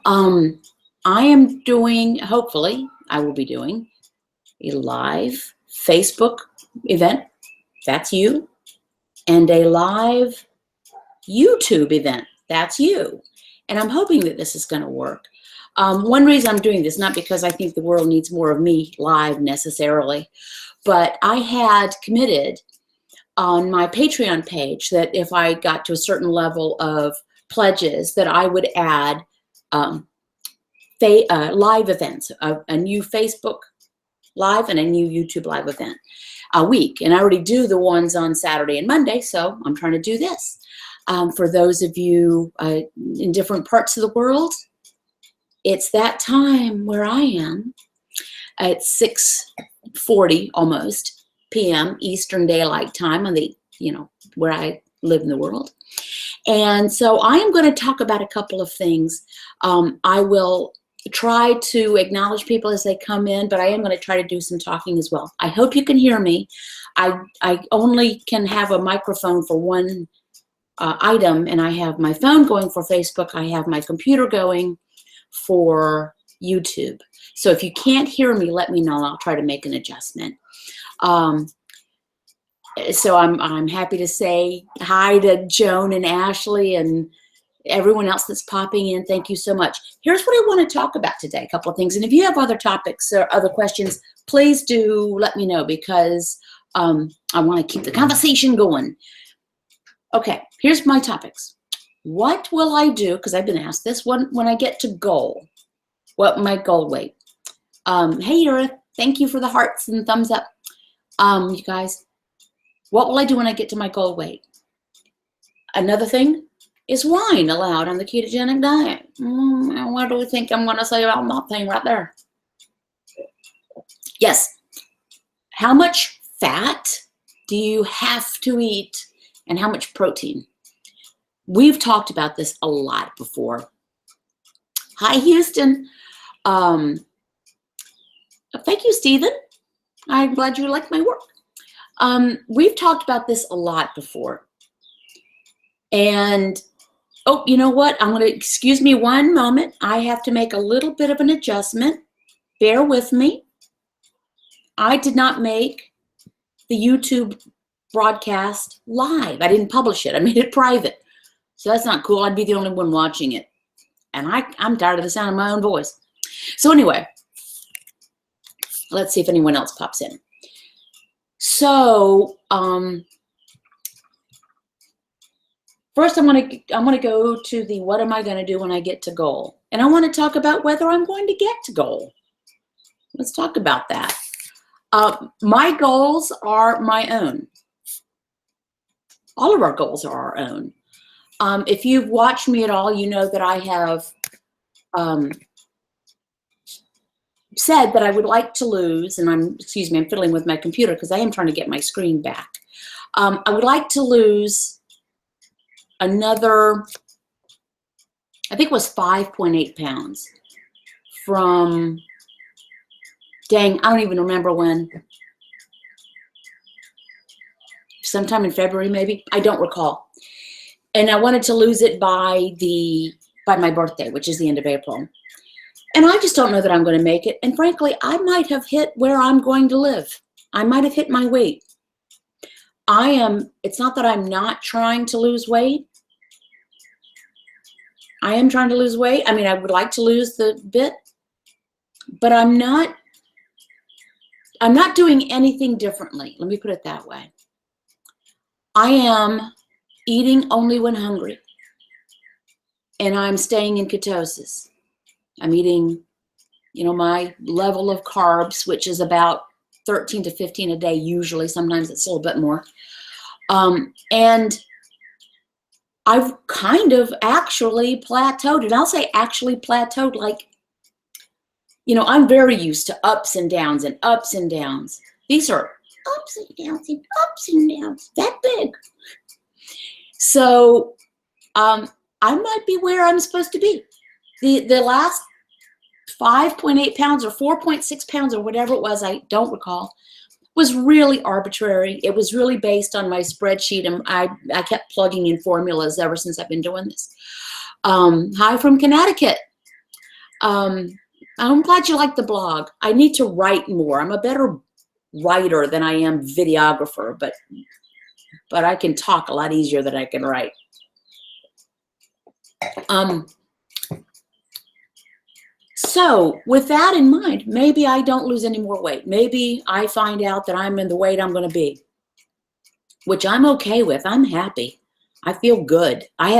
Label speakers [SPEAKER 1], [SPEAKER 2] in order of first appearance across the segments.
[SPEAKER 1] Um, I am doing, hopefully, I will be doing a live Facebook event. That's you. And a live YouTube event. That's you. And I'm hoping that this is going to work. One reason I'm doing this, not because I think the world needs more of me live necessarily, but I had committed on my Patreon page that if I got to a certain level of pledges that I would add live events, a new Facebook live and a new YouTube live event a week. And I already do the ones on Saturday and Monday, so I'm trying to do this. For those of you in different parts of the world, it's that time where I am at 6:40 almost p.m. Eastern Daylight Time on the, where I live in the world. And so I am going to talk about a couple of things. I will try to acknowledge people as they come in, but I am going to try to do some talking as well. I hope you can hear me. I only can have a microphone for one item, and I have my phone going for Facebook. I have my computer going for YouTube. So if you can't hear me, let me know. I'll try to make an adjustment. So I'm happy to say hi to Joan and Ashley and everyone else that's popping in. Thank you so much. Here's what I want to talk about today, a couple of things. And if you have other topics or other questions, please do let me know, because I want to keep the conversation going. Okay, here's my topics. What will I do, because I've been asked this, when I get to goal? What my goal weight? Hey, Yura, thank you for the hearts and thumbs up. You guys, what will I do when I get to my goal weight? Another thing, is wine allowed on the ketogenic diet? What do we think I'm going to say about that thing right there? Yes. How much fat do you have to eat, and how much protein? We've talked about this a lot before. Hi, Houston. Thank you, Stephen. I'm glad you like my work. We've talked about this a lot before. And, oh, you know what? I'm going to, excuse me one moment. I have to make a little bit of an adjustment. Bear with me. I did not make the YouTube broadcast live. I didn't publish it. I made it private. So that's not cool. I'd be the only one watching it. And I'm tired of the sound of my own voice. So anyway, let's see if anyone else pops in. So first I'm gonna go to the what am I gonna do when I get to goal? And I want to talk about whether I'm going to get to goal. Let's talk about that. My goals are my own. All of our goals are our own. If you've watched me at all, you know that I have said that I would like to lose, and I'm fiddling with my computer because I am trying to get my screen back. I would like to lose another, I think it was 5.8 pounds from, dang, I don't even remember when. Sometime in February, maybe. I don't recall. And I wanted to lose it by my birthday, which is the end of April. And I just don't know that I'm going to make it. And frankly, I might have hit where I'm going to live. I might have hit my weight. It's not that I'm not trying to lose weight. I am trying to lose weight. I mean, I would like to lose the bit, but I'm not doing anything differently. Let me put it that way. I am eating only when hungry, and I'm staying in ketosis. I'm eating, my level of carbs, which is about 13 to 15 a day usually. Sometimes it's a little bit more. And I've kind of actually plateaued. And I'll say actually plateaued, like, I'm very used to ups and downs and ups and downs. These are ups and downs and ups and downs, that big. So I might be where I'm supposed to be. The last 5.8 pounds or 4.6 pounds or whatever it was, I don't recall, was really arbitrary. It was really based on my spreadsheet, and I kept plugging in formulas ever since I've been doing this. Hi from Connecticut. I'm glad you like the blog. I need to write more. I'm a better writer than I am videographer, but I can talk a lot easier than I can write. So with that in mind, maybe I don't lose any more weight. Maybe I find out that I'm in the weight I'm going to be, which I'm okay with. I'm happy. I feel good. I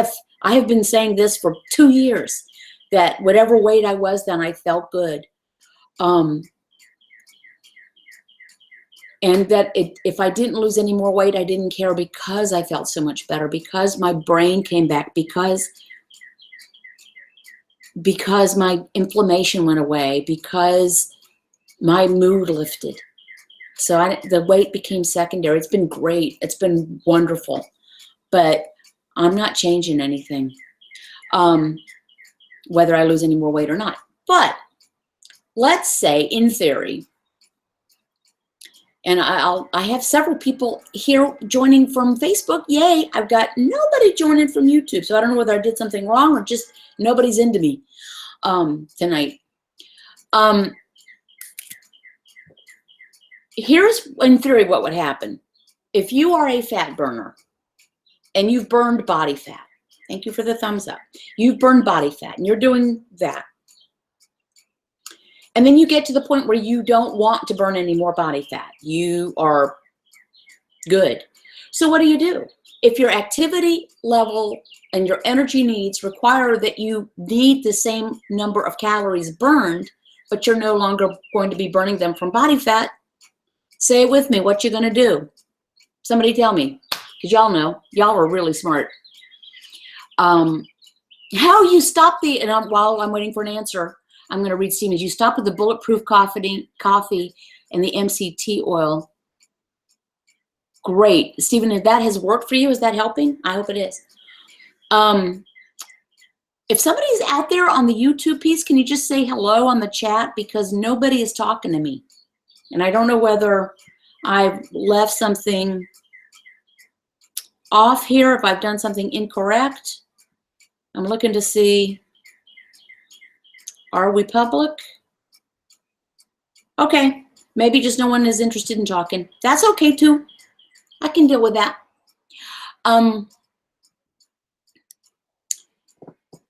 [SPEAKER 1] have been saying this for 2 years, that whatever weight I was then, I felt good. And that if I didn't lose any more weight, I didn't care, because I felt so much better, because my brain came back, because my inflammation went away, because my mood lifted. So the weight became secondary. It's been great. It's been wonderful. But I'm not changing anything, whether I lose any more weight or not. But let's say, in theory, and I have several people here joining from Facebook. Yay, I've got nobody joining from YouTube. So I don't know whether I did something wrong or just nobody's into me tonight. Here's, in theory, what would happen. If you are a fat burner and you've burned body fat, thank you for the thumbs up. You've burned body fat and you're doing that. And then you get to the point where you don't want to burn any more body fat. You are good. So what do? If your activity level and your energy needs require that you need the same number of calories burned, but you're no longer going to be burning them from body fat, say it with me. What you going to do? Somebody tell me, because y'all know. Y'all are really smart. How you stop the, and while I'm waiting for an answer, I'm going to read Stephen's. You stop with the bulletproof coffee and the MCT oil. Great. Stephen, if that has worked for you, is that helping? I hope it is. If somebody's out there on the YouTube piece, can you just say hello on the chat? Because nobody is talking to me. And I don't know whether I've left something off here, if I've done something incorrect. I'm looking to see. Are we public? Okay, maybe just no one is interested in talking. That's okay too. I can deal with that.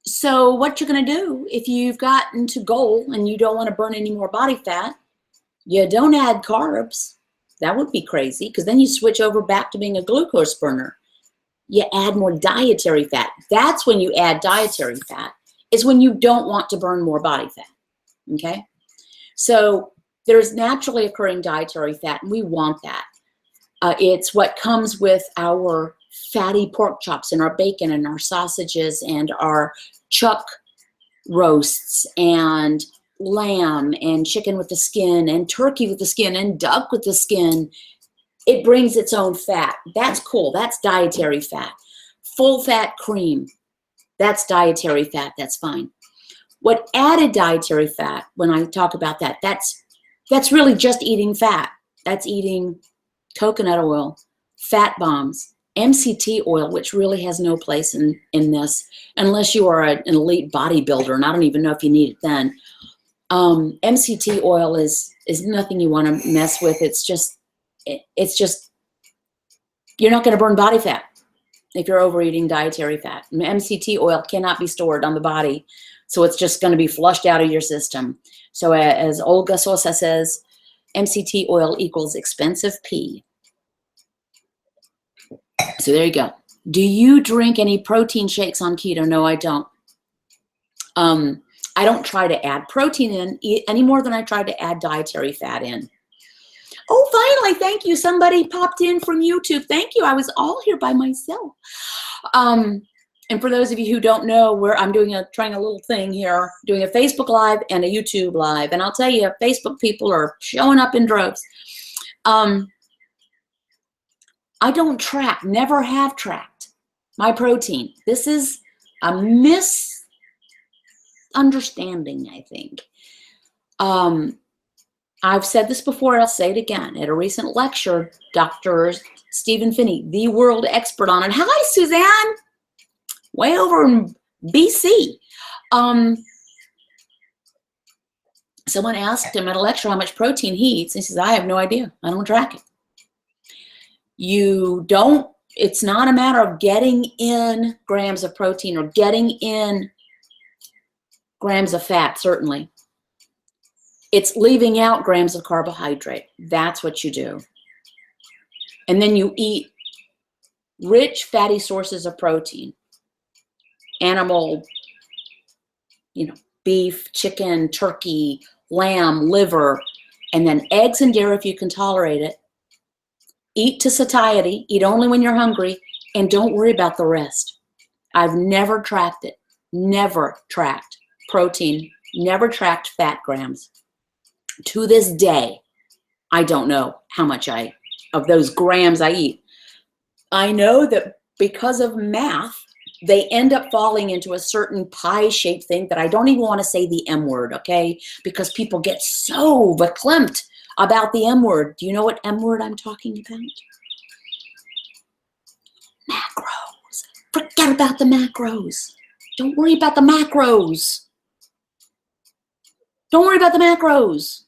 [SPEAKER 1] So what you're gonna do if you've gotten to goal and you don't want to burn any more body fat, you don't add carbs. That would be crazy, because then you switch over back to being a glucose burner. You add more dietary fat. That's when you add dietary fat. Is when you don't want to burn more body fat, okay? So there's naturally occurring dietary fat, and we want that. It's what comes with our fatty pork chops and our bacon and our sausages and our chuck roasts and lamb and chicken with the skin and turkey with the skin and duck with the skin. It brings its own fat. That's cool. That's dietary fat. Full fat cream. That's dietary fat. That's fine. What added dietary fat, when I talk about that, that's really just eating fat. That's eating coconut oil, fat bombs, MCT oil, which really has no place in this, unless you are an elite bodybuilder, and I don't even know if you need it then. MCT oil is nothing you want to mess with. It's just you're not going to burn body fat if you're overeating dietary fat. MCT oil cannot be stored on the body, so it's just going to be flushed out of your system. So as Olga Sosa says, MCT oil equals expensive pee. So there you go. Do you drink any protein shakes on keto? No, I don't. I don't try to add protein in any more than I try to add dietary fat in. Oh, finally, thank you. Somebody popped in from YouTube. Thank you. I was all here by myself. And for those of you who don't know, where I'm trying a little thing here, doing a Facebook Live and a YouTube Live. And I'll tell you, Facebook people are showing up in droves. I don't track, never have tracked my protein. This is a misunderstanding, I think. I've said this before, I'll say it again. At a recent lecture, Dr. Stephen Finney, the world expert on it. Hi, Suzanne, way over in BC. Someone asked him at a lecture how much protein he eats. He says, I have no idea. I don't track it. It's not a matter of getting in grams of protein or getting in grams of fat, certainly. It's leaving out grams of carbohydrate. That's what you do. And then you eat rich fatty sources of protein. Animal, beef, chicken, turkey, lamb, liver, and then eggs and dairy if you can tolerate it. Eat to satiety, eat only when you're hungry, and don't worry about the rest. I've never tracked it, never tracked protein, never tracked fat grams. To this day, I don't know how much of those grams I eat. I know that because of math, they end up falling into a certain pie-shaped thing that I don't even want to say the M word, okay? Because people get so verklempt about the M word. Do you know what M word I'm talking about? Macros. Forget about the macros. Don't worry about the macros. Don't worry about the macros.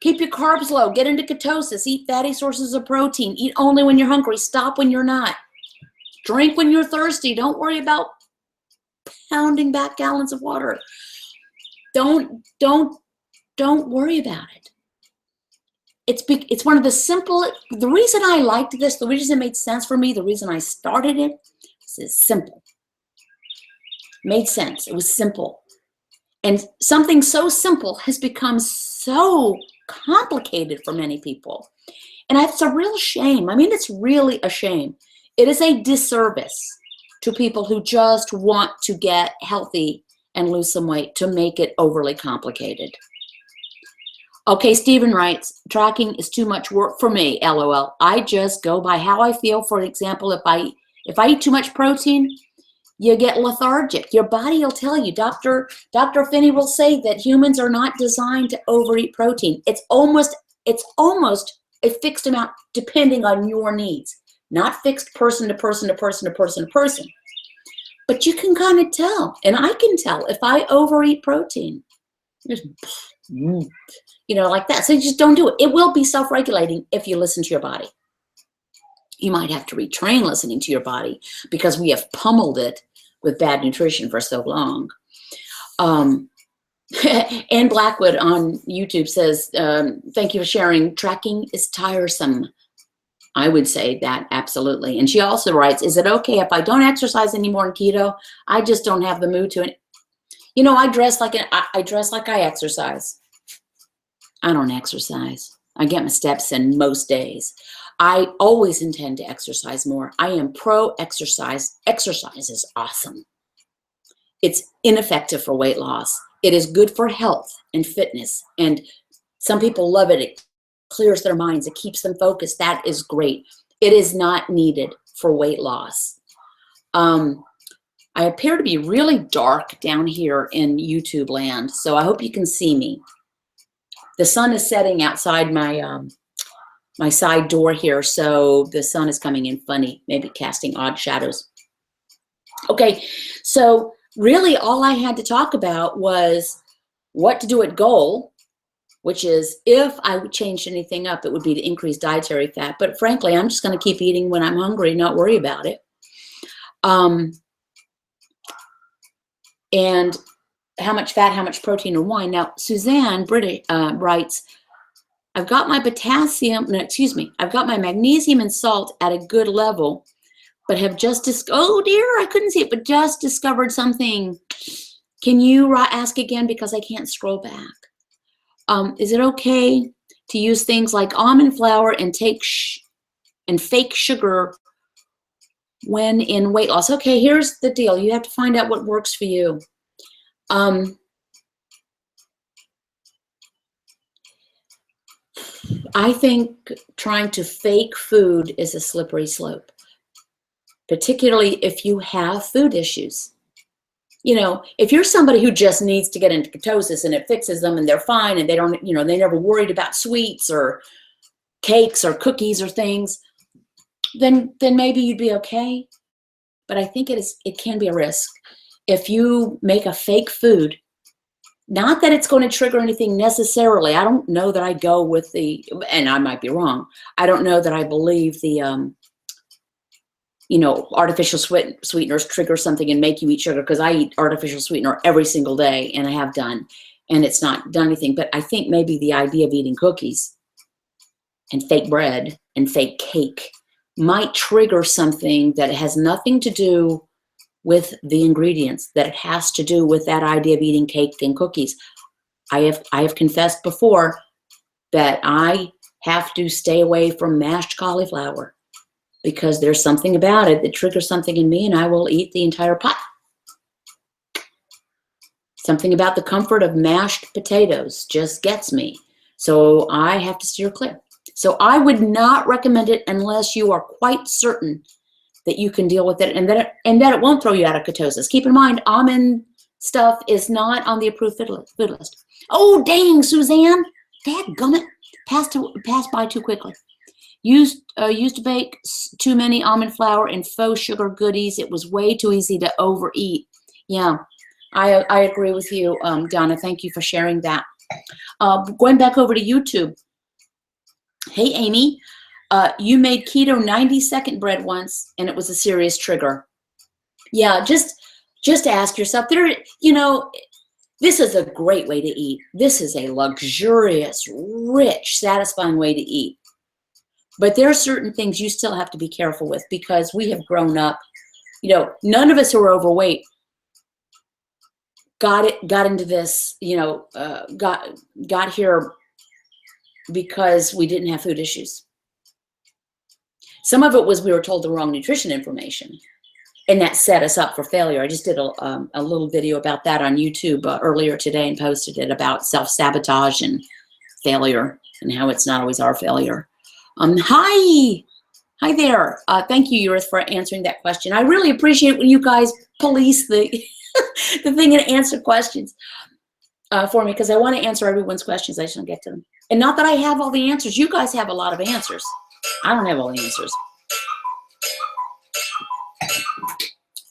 [SPEAKER 1] Keep your carbs low. Get into ketosis. Eat fatty sources of protein. Eat only when you're hungry. Stop when you're not. Drink when you're thirsty. Don't worry about pounding back gallons of water. Don't worry about it. It's one of the reason I liked this, the reason it made sense for me, the reason I started it, is simple. Made sense. It was simple. And something so simple has become so complicated for many people. And it's a real shame. I mean, it's really a shame. It is a disservice to people who just want to get healthy and lose some weight to make it overly complicated. Okay, Stephen writes, tracking is too much work for me, LOL. I just go by how I feel. For example, if I eat too much protein, you get lethargic. Your body will tell you. Dr. Finney will say that humans are not designed to overeat protein. It's almost a fixed amount depending on your needs. Not fixed person to person to person to person to person. But you can kind of tell, and I can tell if I overeat protein. Just, like that. So you just don't do it. It will be self-regulating if you listen to your body. You might have to retrain listening to your body because we have pummeled it with bad nutrition for so long. Ann Blackwood on YouTube says, thank you for sharing. Tracking is tiresome. I would say that absolutely. And she also writes, is it okay if I don't exercise anymore in keto? I just don't have the mood to it. I dress like I exercise. I don't exercise. I get my steps in most days. I always intend to exercise more. I am pro-exercise. Exercise is awesome. It's ineffective for weight loss. It is good for health and fitness. And some people love it. It clears their minds. It keeps them focused. That is great. It is not needed for weight loss. I appear to be really dark down here in YouTube land, so I hope you can see me. The sun is setting outside my my side door here, so the sun is coming in funny, maybe casting odd shadows. Okay, so really all I had to talk about was what to do at goal, which is if I changed anything up, it would be to increase dietary fat. But frankly, I'm just going to keep eating when I'm hungry, not worry about it. And how much fat, how much protein, and why. Now, Suzanne writes, I've got my I've got my magnesium and salt at a good level, but have just, oh dear, I couldn't see it, but just discovered something. Can you ask again because I can't scroll back? Is it okay to use things like almond flour and and fake sugar when in weight loss? Okay, here's the deal. You have to find out what works for you. I think trying to fake food is a slippery slope, particularly if you have food issues. If you're somebody who just needs to get into ketosis and it fixes them and they're fine and they don't, they never worried about sweets or cakes or cookies or things, then maybe you'd be okay. But I think it can be a risk. If you make a fake food, Not that it's going to trigger anything necessarily. I don't know that I go with the, and I might be wrong. I don't know that I believe the, artificial sweeteners trigger something and make you eat sugar, because I eat artificial sweetener every single day, and I have done, and it's not done anything. But I think maybe the idea of eating cookies and fake bread and fake cake might trigger something that has nothing to do with the ingredients, that it has to do with that idea of eating cake and cookies. I have confessed before that I have to stay away from mashed cauliflower, because there's something about it that triggers something in me, and I will eat the entire pot. Something about the comfort of mashed potatoes just gets me. So I have to steer clear. So I would not recommend it unless you are quite certain that you can deal with it, and that it won't throw you out of ketosis. Keep in mind, almond stuff is not on the approved food list. Oh, dang, Suzanne. Dadgummit. Passed by too quickly. Used to bake too many almond flour and faux sugar goodies. It was way too easy to overeat. Yeah, I agree with you, Donna. Thank you for sharing that. Going back over to YouTube. Hey, Amy, you made keto 90-second bread once, and it was a serious trigger. Yeah, just ask yourself. This is a great way to eat. This is a luxurious, rich, satisfying way to eat. But there are certain things you still have to be careful with, because we have grown up. None of us who are overweight got into this. Got here because we didn't have food issues. Some of it was we were told the wrong nutrition information, and that set us up for failure. I just did a little video about that on YouTube earlier today and posted it, about self-sabotage and failure, and how it's not always our failure. Hi there. Thank you, Eurith, for answering that question. I really appreciate when you guys police the the thing and answer questions for me, because I want to answer everyone's questions. I just don't get to them. And not that I have all the answers. You guys have a lot of answers. I don't have all the answers.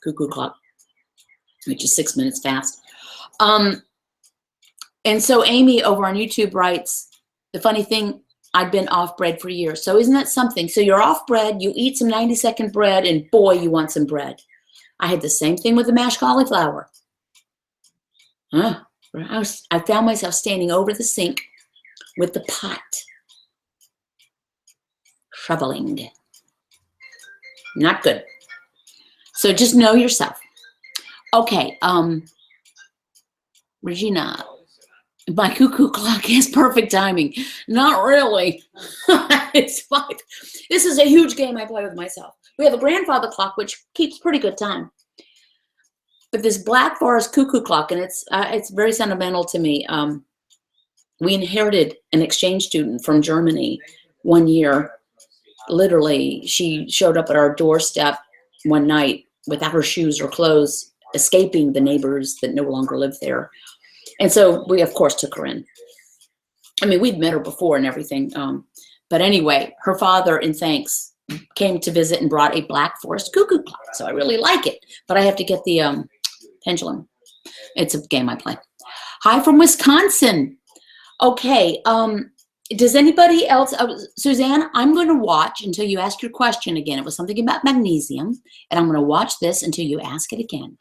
[SPEAKER 1] Cuckoo clock, which is 6 minutes fast. And so Amy over on YouTube writes, the funny thing, I've been off bread for years. So isn't that something? So you're off bread, you eat some 90-second bread, and boy, you want some bread. I had the same thing with the mashed cauliflower. I found myself standing over the sink with the pot, shoveling. Not good. So just know yourself. Okay, Regina, my cuckoo clock has perfect timing. Not really. It's 5. This is a huge game I play with myself. We have a grandfather clock, which keeps pretty good time. But this Black Forest cuckoo clock, and it's very sentimental to me. We inherited an exchange student from Germany one year. Literally, she showed up at our doorstep one night without her shoes or clothes, escaping the neighbors that no longer lived there. And so we, of course, took her in. I mean, we'd met her before and everything. But anyway, her father, in thanks, came to visit and brought a Black Forest cuckoo clock. So I really like it. But I have to get the pendulum. It's a game I play. Hi from Wisconsin. Okay. Does anybody else? Suzanne, I'm going to watch until you ask your question again. It was something about magnesium, and I'm going to watch this until you ask it again.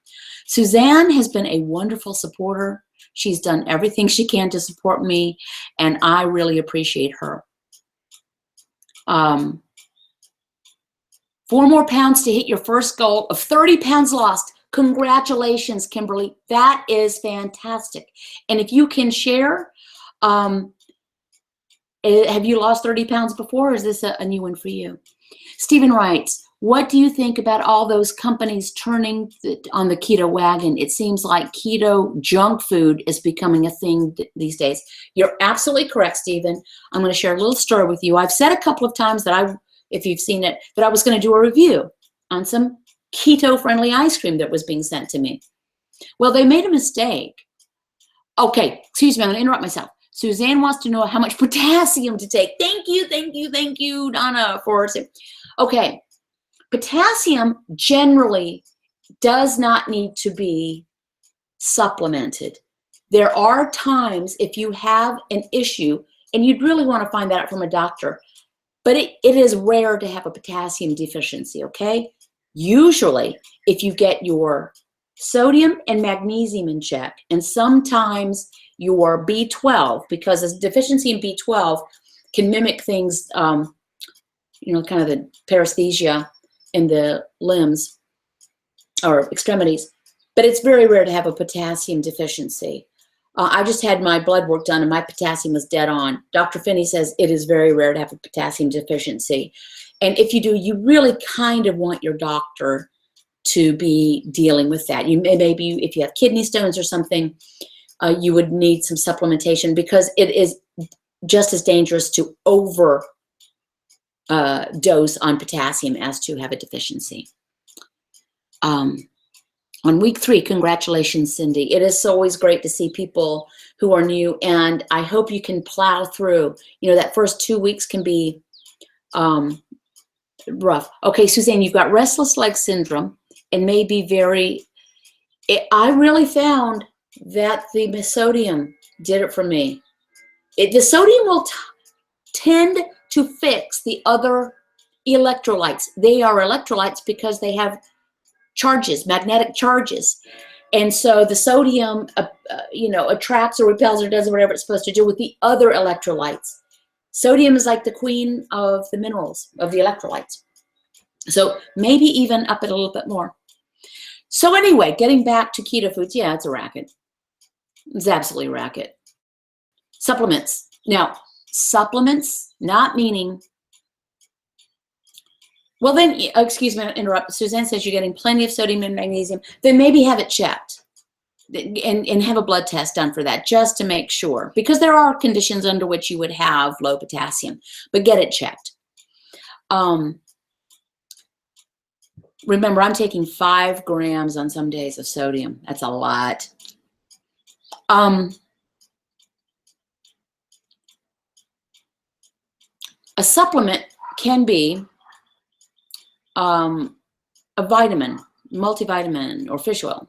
[SPEAKER 1] Suzanne has been a wonderful supporter. She's done everything she can to support me, and I really appreciate her. 4 more pounds to hit your first goal of 30 pounds lost. Congratulations, Kimberly. That is fantastic. And if you can share, have you lost 30 pounds before, or is this a new one for you? Stephen writes, what do you think about all those companies turning on the keto wagon? It seems like keto junk food is becoming a thing these days. You're absolutely correct, Stephen. I'm going to share a little story with you. I've said a couple of times that if you've seen it, that I was going to do a review on some keto-friendly ice cream that was being sent to me. Well, they made a mistake. Okay, excuse me, I'm going to interrupt myself. Suzanne wants to know how much potassium to take. Thank you, Donna, for it. Okay, potassium generally does not need to be supplemented. There are times if you have an issue, and you'd really want to find that out from a doctor, but it is rare to have a potassium deficiency, okay? Usually, if you get your sodium and magnesium in check, and sometimes your B12, because a deficiency in B12 can mimic things, you know, kind of the paresthesia in the limbs or extremities, but it's very rare to have a potassium deficiency. I just had my blood work done and my potassium was dead on. Dr. Finney says it is very rare to have a potassium deficiency. And if you do, you really kind of want your doctor to be dealing with that. You maybe if you have kidney stones or something, you would need some supplementation, because it is just as dangerous to over dose on potassium as to have a deficiency. On week 3, congratulations, Cindy. It is always great to see people who are new, and I hope you can plow through. You know, that first 2 weeks can be rough. Okay, Suzanne, you've got restless leg syndrome and may be I really found that the sodium did it for me. The sodium will tend to fix the other electrolytes. They are electrolytes because they have charges, magnetic charges. And so the sodium, you know, attracts or repels or does whatever it's supposed to do with the other electrolytes. Sodium is like the queen of the minerals, of the electrolytes. So maybe even up it a little bit more. So anyway, getting back to keto foods, yeah, it's a racket. It's absolutely a racket. Supplements. Now, supplements, not meaning, well then, excuse me, interrupt. Suzanne says you're getting plenty of sodium and magnesium. Then maybe have it checked and have a blood test done for that, just to make sure. Because there are conditions under which you would have low potassium, but get it checked. Remember, I'm taking 5 grams on some days of sodium. That's a lot. A supplement can be a vitamin, multivitamin, or fish oil.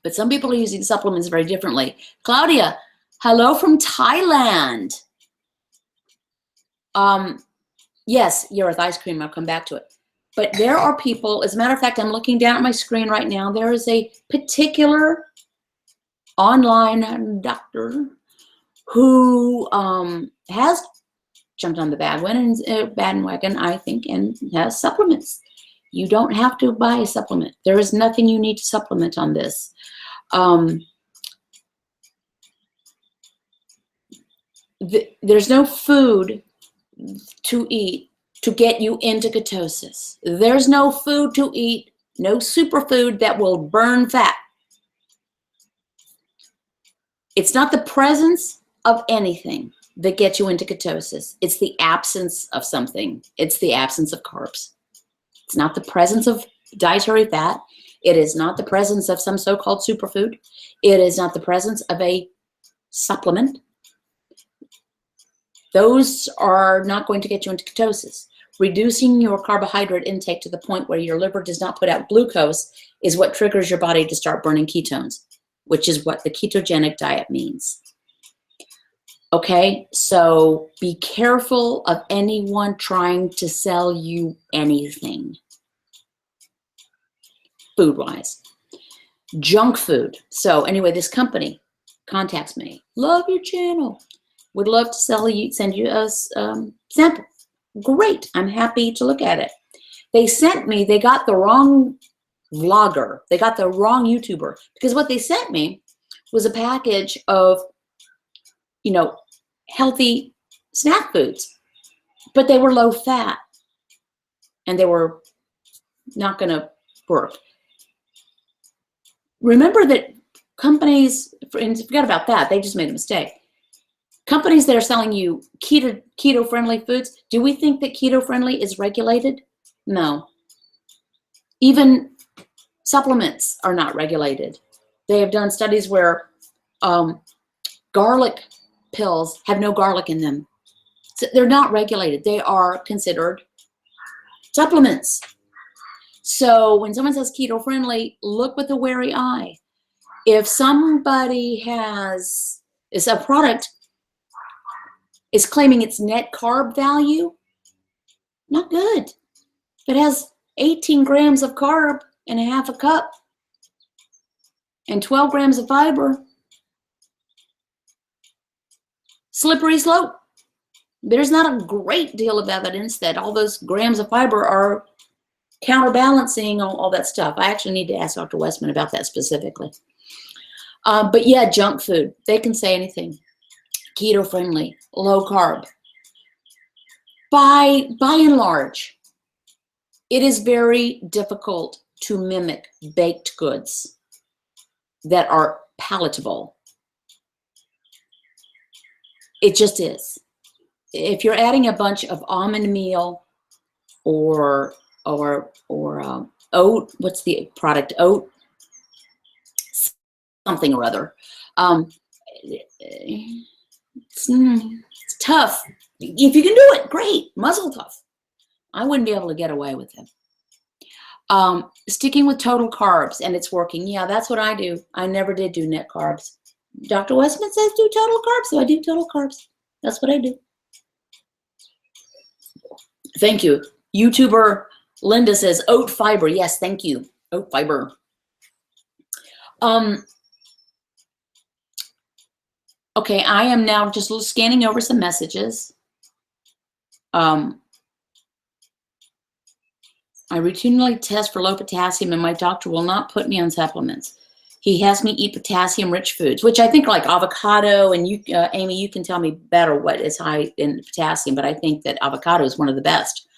[SPEAKER 1] But some people are using supplements very differently. Claudia, hello from Thailand. Yes, you're with ice cream. I'll come back to it. But there are people, as a matter of fact, I'm looking down at my screen right now. There is a particular online doctor who has jumped on the bandwagon, I think, and has supplements. You don't have to buy a supplement. There is nothing you need to supplement on this. There's no food to eat to get you into ketosis. There's no food to eat, no superfood that will burn fat. It's not the presence of anything that gets you into ketosis. It's the absence of something. It's the absence of carbs. It's not the presence of dietary fat. It is not the presence of some so-called superfood. It is not the presence of a supplement. Those are not going to get you into ketosis. Reducing your carbohydrate intake to the point where your liver does not put out glucose is what triggers your body to start burning ketones, which is what the ketogenic diet means. Okay, so be careful of anyone trying to sell you anything food-wise. Junk food. So anyway, this company contacts me. Love your channel. Would love to send you a sample. Great, I'm happy to look at it. They got the wrong vlogger. They got the wrong YouTuber, because what they sent me was a package of, you know, healthy snack foods, but they were low fat and they were not going to work. Remember that companies, and forget about that, they just made a mistake. Companies that are selling you keto-friendly foods, do we think that keto-friendly is regulated? No. Even supplements are not regulated. They have done studies where garlic pills have no garlic in them. So they're not regulated. They are considered supplements. So when someone says keto-friendly, look with a wary eye. If somebody is a product is claiming its net carb value, not good. If it has 18 grams of carb in a half a cup and 12 grams of fiber, slippery slope. There's not a great deal of evidence that all those grams of fiber are counterbalancing all that stuff. I actually need to ask Dr. Westman about that specifically. But yeah, junk food. They can say anything. Keto friendly, low carb. By and large, it is very difficult to mimic baked goods that are palatable. It just is. If you're adding a bunch of almond meal or oat, what's the product? Oat, something or other. It's tough. If you can do it, great. Muzzle tough. I wouldn't be able to get away with it. Sticking with total carbs, and it's working. Yeah, that's what I do. I never did do net carbs. Dr. Westman says do total carbs, so I do total carbs. That's what I do. Thank you. YouTuber Linda says oat fiber. Yes, thank you. Oat fiber. Okay, I am now just scanning over some messages. I routinely test for low potassium, and my doctor will not put me on supplements. He has me eat potassium-rich foods, which I think like avocado, and you, Amy, you can tell me better what is high in potassium, but I think that avocado is one of the best.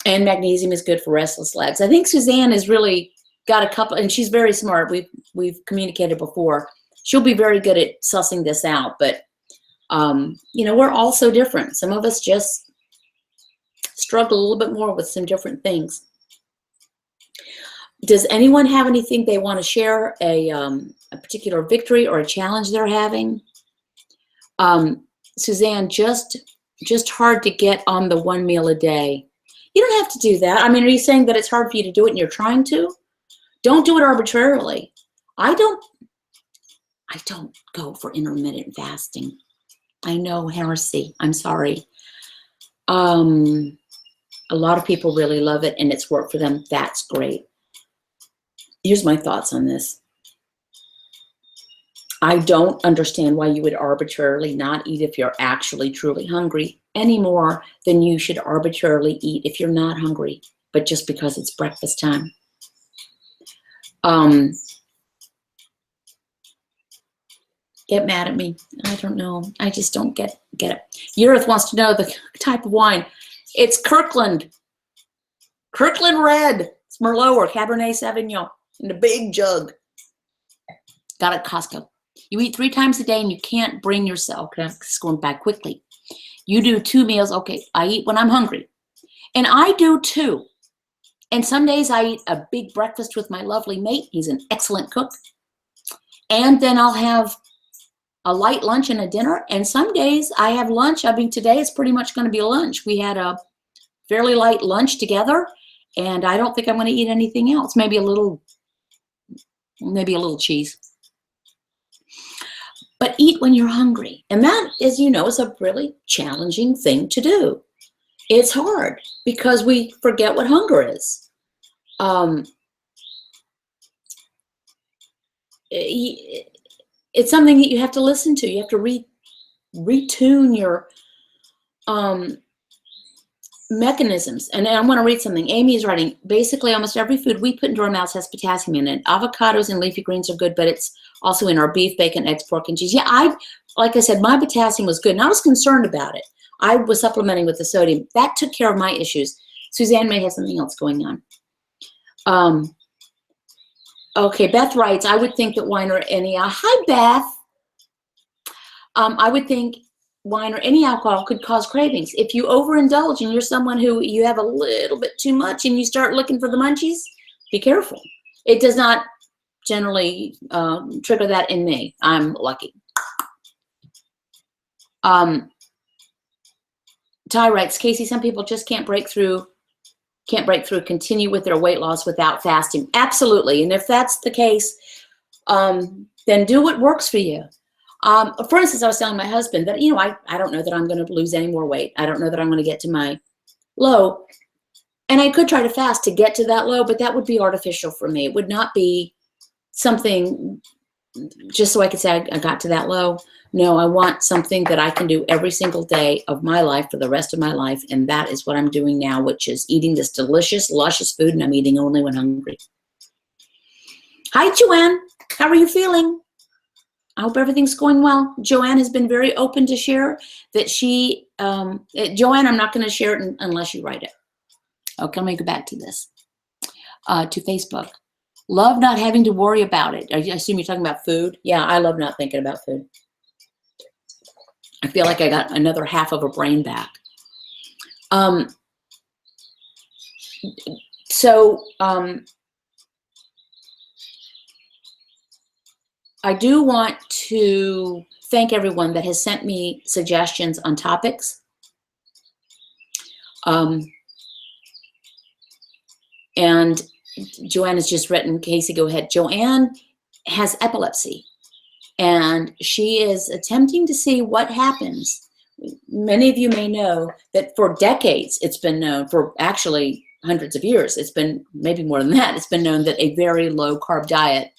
[SPEAKER 1] And magnesium is good for restless legs. I think Suzanne has really got a couple, and she's very smart. We've communicated before. She'll be very good at sussing this out, but you know, we're all so different. Some of us just struggle a little bit more with some different things. Does anyone have anything they want to share, a particular victory or a challenge they're having? Suzanne, just hard to get on the 1 meal a day. You don't have to do that. I mean, are you saying that it's hard for you to do it and you're trying to? Don't do it arbitrarily. I don't go for intermittent fasting. I know, heresy. I'm sorry. A lot of people really love it and it's worked for them. That's great. Here's my thoughts on this. I don't understand why you would arbitrarily not eat if you're actually truly hungry any more than you should arbitrarily eat if you're not hungry, but just because it's breakfast time. Get mad at me. I don't know. I just don't get it. Eurith wants to know the type of wine. It's Kirkland. Kirkland Red. It's Merlot or Cabernet Sauvignon in a big jug. Got it at Costco. You eat 3 times a day and you can't bring yourself. Okay, I'm just going back quickly. You do 2 meals. Okay, I eat when I'm hungry. And I do too. And some days I eat a big breakfast with my lovely mate. He's an excellent cook. And then I'll have a light lunch and a dinner. And some days I have lunch. I mean, today is pretty much going to be a lunch. We had a fairly light lunch together. And I don't think I'm going to eat anything else. Maybe a little cheese. But eat when you're hungry. And that, as you know, is a really challenging thing to do. It's hard because we forget what hunger is. It's something that you have to listen to. You have to retune your mechanisms. And I want to read something. Amy is writing, basically almost every food we put into our mouths has potassium in it. Avocados and leafy greens are good, but it's also in our beef, bacon, eggs, pork, and cheese. Yeah, like I said, my potassium was good, and I was concerned about it. I was supplementing with the sodium. That took care of my issues. Suzanne may have something else going on. Okay, Beth writes, I would think that wine or any, hi Beth. I would think wine or any alcohol could cause cravings. If you overindulge and you're someone who you have a little bit too much and you start looking for the munchies, be careful. It does not generally trigger that in me. I'm lucky. Ty writes, Casey, some people just can't break through, continue with their weight loss without fasting. Absolutely. And if that's the case, then do what works for you. For instance, I was telling my husband that, you know, I don't know that I'm going to lose any more weight. I don't know that I'm going to get to my low. And I could try to fast to get to that low, but that would be artificial for me. It would not be something just so I could say I got to that low. No, I want something that I can do every single day of my life for the rest of my life. And that is what I'm doing now, which is eating this delicious, luscious food, and I'm eating only when hungry. Hi, Joanne. How are you feeling? I hope everything's going well. Joanne has been very open to share that she, Joanne, I'm not going to share it unless you write it. Okay, let me go back to this, to Facebook. Love not having to worry about it. I assume you're talking about food. Yeah, I love not thinking about food. I feel like I got another half of a brain back. I do want to thank everyone that has sent me suggestions on topics. And Joanne has just written, Casey, go ahead. Joanne has epilepsy, and she is attempting to see what happens. Many of you may know that for decades, it's been known, for actually hundreds of years, it's been maybe more than that, it's been known that a very low carb diet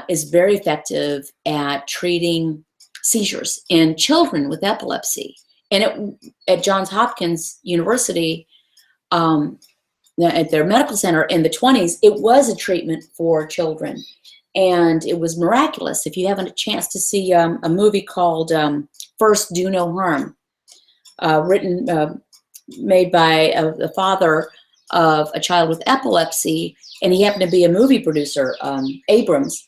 [SPEAKER 1] is very effective at treating seizures in children with epilepsy. And at Johns Hopkins University, at their medical center in the 20s, it was a treatment for children. And it was miraculous. If you haven't a chance to see a movie called First Do No Harm, made by the father of a child with epilepsy, and he happened to be a movie producer, Abrams,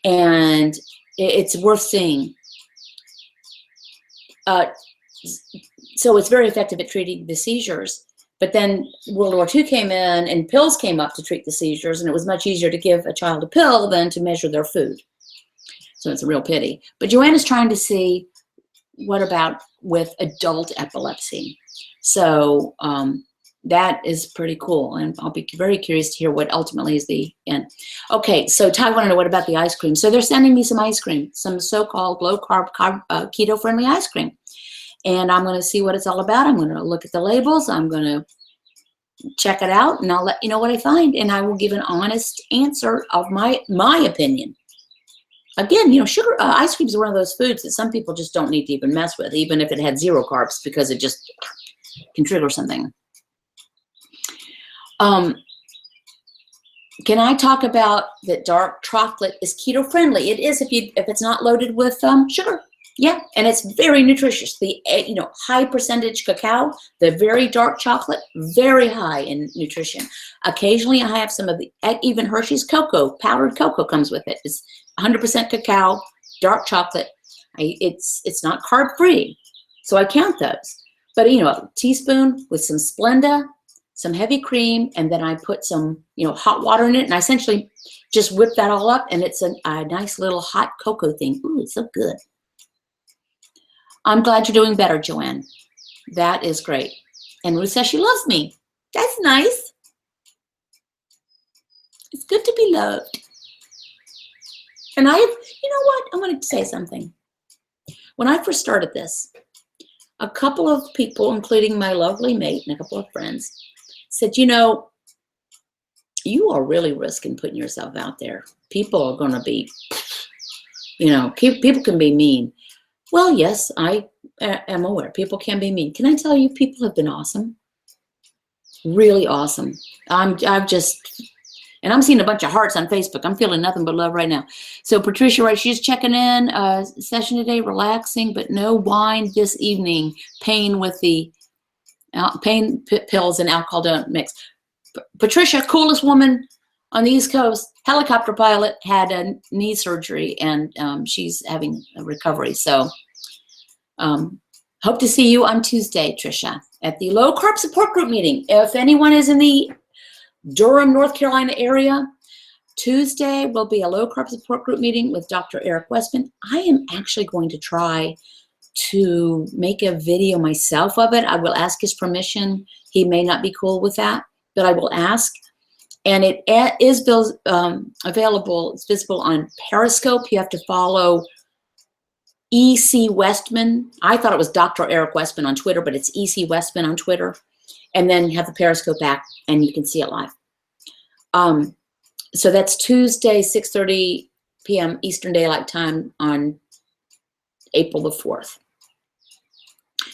[SPEAKER 1] and it's worth seeing. So it's very effective at treating the seizures. But then World War II came in and pills came up to treat the seizures, and it was much easier to give a child a pill than to measure their food. So it's a real pity. But Joanna's trying to see what about with adult epilepsy. So that is pretty cool, and I'll be very curious to hear what ultimately is the end. Okay, so Ty wanted to know what about the ice cream. So they're sending me some ice cream, some so-called low-carb, keto-friendly ice cream. And I'm going to see what it's all about. I'm going to look at the labels. I'm going to check it out, and I'll let you know what I find. And I will give an honest answer of my opinion. Again, you know, sugar ice cream is one of those foods that some people just don't need to even mess with, even if it had 0 carbs, because it just can trigger something. Can I talk about that dark chocolate is keto friendly? It is if it's not loaded with sugar. Yeah, and it's very nutritious. The high percentage cacao, the very dark chocolate, very high in nutrition. Occasionally, I have some of the even Hershey's cocoa, powdered cocoa comes with it. It's 100% cacao, dark chocolate. It's not carb free, so I count those. But a teaspoon with some Splenda, some heavy cream, and then I put some hot water in it, and I essentially just whip that all up, and it's a nice little hot cocoa thing. Ooh, it's so good. I'm glad you're doing better, Joanne. That is great. And Ruth says she loves me. That's nice. It's good to be loved. And you know what? I'm going to say something. When I first started this, a couple of people, including my lovely mate and a couple of friends, said, you are really risking putting yourself out there. People are going to be, people can be mean. Well, yes, I am aware. People can be mean. Can I tell you, people have been awesome, really awesome. I'm seeing a bunch of hearts on Facebook. I'm feeling nothing but love right now. So Patricia, right, she's checking in. Session today, relaxing, but no wine this evening. Pain with the pain pills and alcohol don't mix. Patricia, coolest woman on the East Coast, helicopter pilot, had a knee surgery, and she's having a recovery. So hope to see you on Tuesday, Tricia, at the Low Carb Support Group meeting. If anyone is in the Durham, North Carolina area, Tuesday will be a Low Carb Support Group meeting with Dr. Eric Westman. I am actually going to try to make a video myself of it. I will ask his permission. He may not be cool with that, but I will ask. And it is available, it's visible on Periscope. You have to follow E.C. Westman. I thought it was Dr. Eric Westman on Twitter, but it's E.C. Westman on Twitter. And then you have the Periscope app, and you can see it live. So that's Tuesday, 6:30 p.m. Eastern Daylight Time on April the 4th.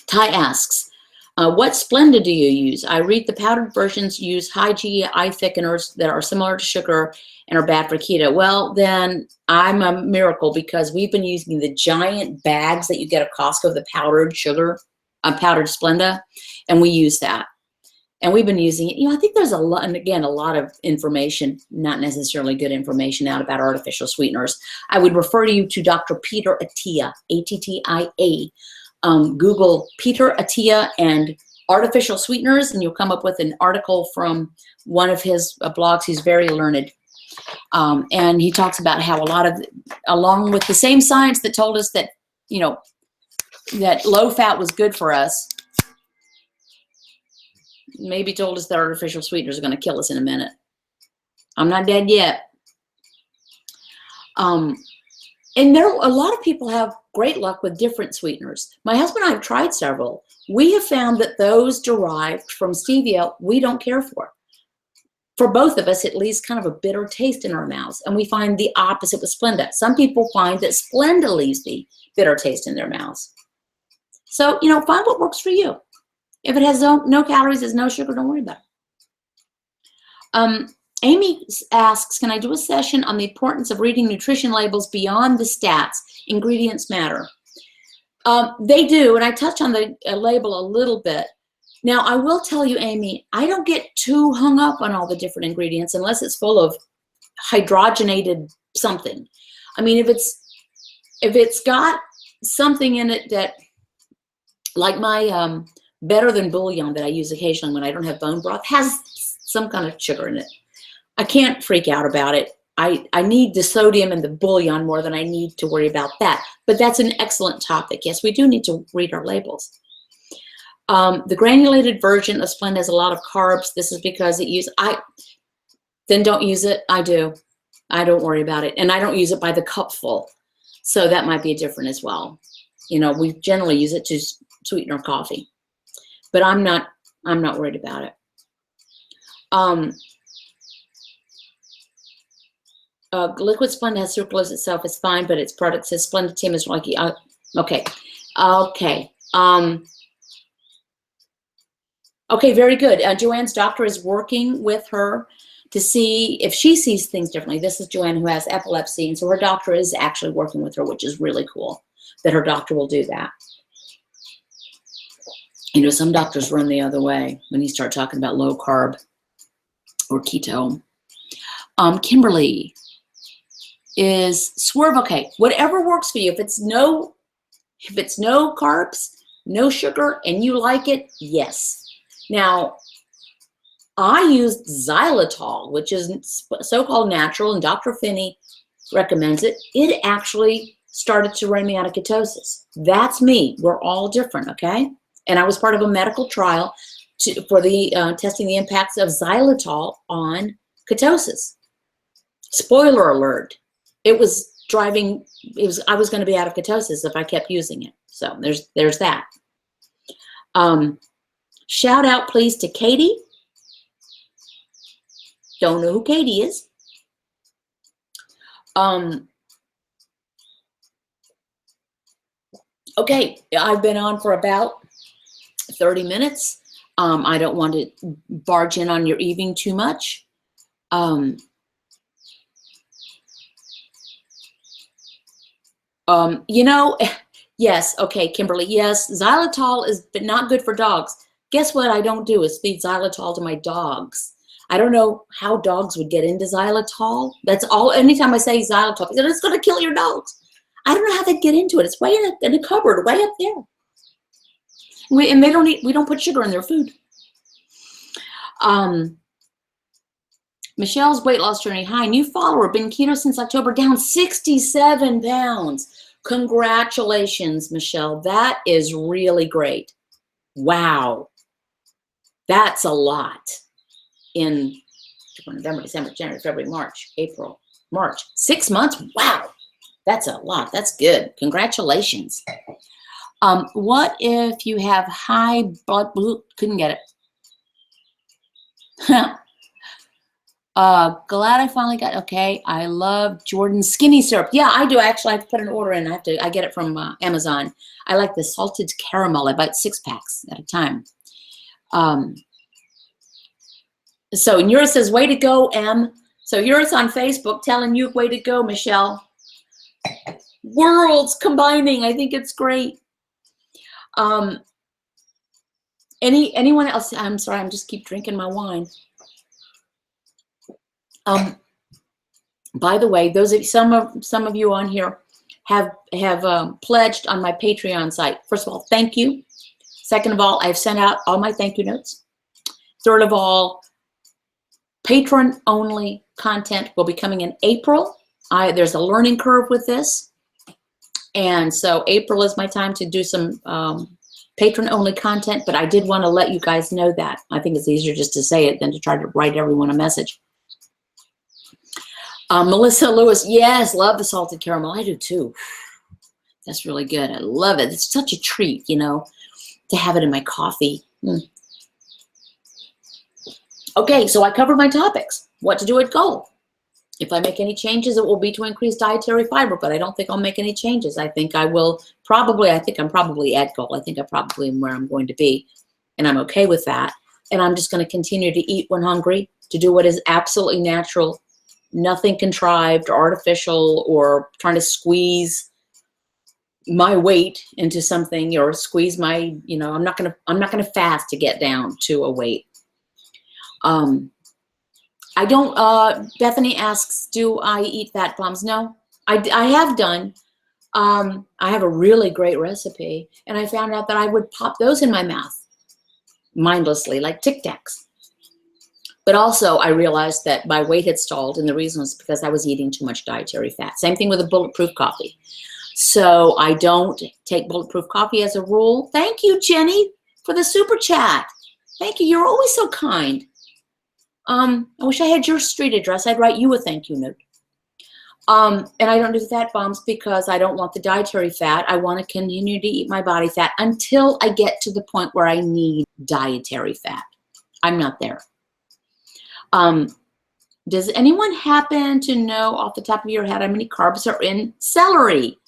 [SPEAKER 1] Ty asks, what Splenda do you use? I read the powdered versions use high GI thickeners that are similar to sugar and are bad for keto. Well, then I'm a miracle, because we've been using the giant bags that you get at Costco, the powdered sugar, powdered Splenda, and we use that. And we've been using it. You know, I think there's a lot, and again, a lot of information, not necessarily good information out about artificial sweeteners. I would refer you to Dr. Peter Attia, A-T-T-I-A. Google Peter Attia and artificial sweeteners, and you'll come up with an article from one of his blogs. He's very learned. And he talks about how a lot of, along with the same science that told us that, you know, that low fat was good for us, maybe told us that artificial sweeteners are going to kill us in a minute. I'm not dead yet. And there, a lot of people have great luck with different sweeteners. My husband and I have tried several. We have found that those derived from stevia, we don't care for. For both of us, it leaves kind of a bitter taste in our mouths. And we find the opposite with Splenda. Some people find that Splenda leaves the bitter taste in their mouths. So, you know, find what works for you. If it has no calories, there's no sugar, don't worry about it. Amy asks, can I do a session on the importance of reading nutrition labels beyond the stats? Ingredients matter. They do, and I touched on the label a little bit. Now, I will tell you, Amy, I don't get too hung up on all the different ingredients unless it's full of hydrogenated something. I mean, if it's got something in it that, like my Better Than bouillon that I use occasionally when I don't have bone broth, has some kind of sugar in it. I can't freak out about it. I need the sodium in the bouillon more than I need to worry about that. But that's an excellent topic. Yes, we do need to read our labels. The granulated version of Splenda has a lot of carbs. This is because then don't use it. I do. I don't worry about it. And I don't use it by the cupful. So that might be different as well. You know, we generally use it to sweeten our coffee. But I'm not worried about it. Liquid Splenda has sucralose itself. It's fine, but its product says Splenda Team is like, okay. Okay, very good. Joanne's doctor is working with her to see if she sees things differently. This is Joanne, who has epilepsy, and so her doctor is actually working with her, which is really cool that her doctor will do that. You know, some doctors run the other way when you start talking about low carb or keto. Kimberly is Swerve. Okay, whatever works for you. If it's no carbs, no sugar, and you like it, yes. Now, I used xylitol, which is so-called natural, and Dr. Finney recommends it. It actually started to run me out of ketosis. That's me. We're all different, okay? And I was part of a medical trial for the testing the impacts of xylitol on ketosis. Spoiler alert, I was going to be out of ketosis if I kept using it. So there's that. Shout out, please, to Katie. Don't know who Katie is. Okay, I've been on for about 30 minutes. I don't want to barge in on your evening too much. You know, yes, okay, Kimberly, yes, xylitol is not good for dogs. Guess what I don't do is feed xylitol to my dogs. I don't know how dogs would get into xylitol. That's all. Anytime I say xylitol, it's going to kill your dogs. I don't know how they get into it. It's way in the cupboard, way up there. And they don't eat. We don't put sugar in their food. Michelle's weight loss journey. Hi, new follower. Been keto since October. Down 67 pounds. Congratulations, Michelle. That is really great. Wow. That's a lot in November, December, January, February, March, April, March. 6 months? Wow. That's a lot. That's good. Congratulations. What if you have high blood, couldn't get it. Glad I finally got, okay. I love Jordan's skinny syrup. Yeah, I do actually. I have to put an order in. I get it from Amazon. I like the salted caramel. I buy 6 packs at a time. So yours says, way to go, M. So yours on Facebook telling you, way to go, Michelle. Worlds combining. I think it's great. Anyone else? I'm sorry, I'm just keep drinking my wine. By the way, those of some of you on here have pledged on my Patreon site. First of all, thank you. Second of all, I've sent out all my thank you notes. Third of all, patron only content will be coming in April. There's a learning curve with this, and so April is my time to do some patron only content. But I did want to let you guys know that. I think it's easier just to say it than to try to write everyone a message. Melissa Lewis, yes, love the salted caramel. I do too. That's really good. I love it. It's such a treat, you know, to have it in my coffee. Okay, so I covered my topics. What to do at goal. If I make any changes, it will be to increase dietary fiber, but I don't think I'll make any changes. I think I will probably, I think I'm probably at goal. I think I probably am where I'm going to be, and I'm okay with that. And I'm just going to continue to eat when hungry, to do what is absolutely natural, nothing contrived or artificial or trying to squeeze my weight into something or squeeze my, you know, I'm not going to fast to get down to a weight. I don't, Bethany asks, do I eat fat bombs? No, I have done. I have a really great recipe, and I found out that I would pop those in my mouth mindlessly, like Tic Tacs. But also I realized that my weight had stalled, and the reason was because I was eating too much dietary fat. Same thing with a bulletproof coffee. So I don't take bulletproof coffee as a rule. Thank you, Jenny, for the super chat. Thank you. You're always so kind. I wish I had your street address. I'd write you a thank you note. And I don't do fat bombs because I don't want the dietary fat. I want to continue to eat my body fat until I get to the point where I need dietary fat. I'm not there. Does anyone happen to know off the top of your head how many carbs are in celery?